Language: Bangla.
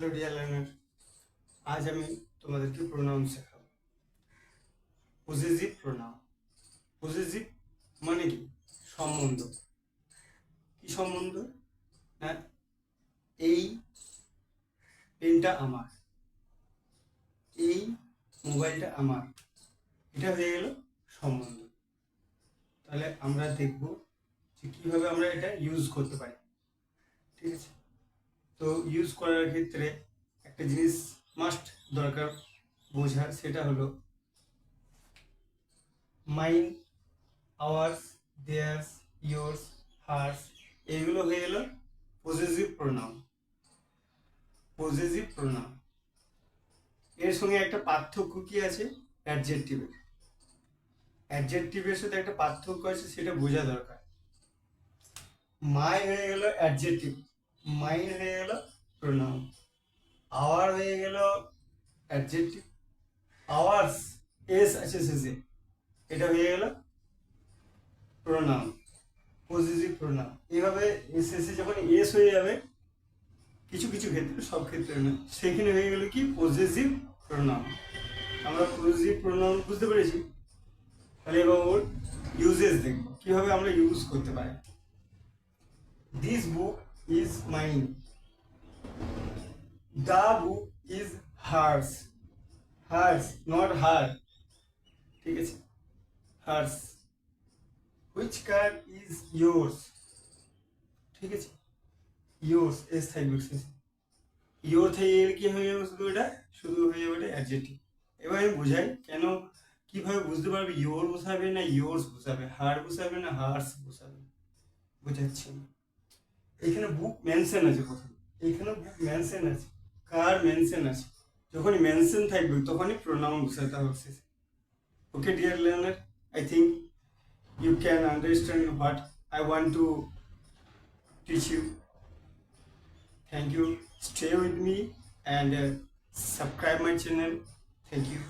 হ্যালো ডিয়ার লার্নার, আজ আমি তোমাদেরকে প্রোনাউন শেখাবো। Possessive pronoun. পজেসিভ মানে কি? সম্বন্ধ। কি সম্বন্ধ? না, এই পেনটা আমার, এই মোবাইলটা আমার, এটা হয়ে গেল সম্বন্ধ। তাহলে আমরা দেখব যে কীভাবে আমরা এটা ইউজ করতে পারি। ঠিক আছে, তো ইউজ করার ক্ষেত্রে একটা জিনিস মাস্ট দরকার বোঝার, সেটা হলো mine, ours, theirs, yours, hers, এইগুলো হয়ে গেল পজেসিভ প্রোনাউন। পজেসিভ প্রোনাউন এর সঙ্গে একটা পার্থক্য কি আছে? অ্যাডজেক্টিভের। অ্যাডজেক্টিভের সাথে একটা পার্থক্য আছে, সেটা বোঝা দরকার। মাই হয়ে গেল অ্যাডজেক্টিভ, মাইন হয়ে গেল প্রোনাউন, আওয়ার হয়ে গেল অ্যাডজেক্টিভ, আওয়ার্স এস আছে শেষে, এটা হয়ে গেল প্রোনাউন, পজেসিভ প্রোনাউন। এইভাবে শেষে যখন এস হয়ে যাবে, কিছু কিছু ক্ষেত্রে, সব ক্ষেত্রে না, সেখানে হয়ে গেল কি? Possessive pronoun. আমরা পজেসিভ প্রোনাউন বুঝতে পেরেছি। তাহলে এবার ওর ইউজেস দেখব, কিভাবে আমরা ইউজ করতে পারি। This book is mine, the book is hers, hers not her, ঠিক আছে, hers. Which car is yours, ঠিক আছে, ইয়োর্স এস থাকবে শেষে, ইয়োর থেকে এর কি হয়ে যাবে? শুধু এটা শুধু হয়ে যাবে অ্যাডজেক্টিভ। এবার আমি বোঝাই কেন, কিভাবে বুঝতে পারবে ইয়োর বসাবে না ইয়োর্স বসাবে, হার বসাবে না হার্স বসাবে, বোঝাচ্ছি। এখানে বুক মেনশন আছে প্রথমে, এখানে বুক মেনশন আছে, কার মেনশন আছে, যখনই মেনশন থাকবে তখনই প্রোনাউন বসাতে হবে শেষে। Okay dear learner, I think you can understand what I want to teach you. Thank you. Stay with me and subscribe my channel. Thank you.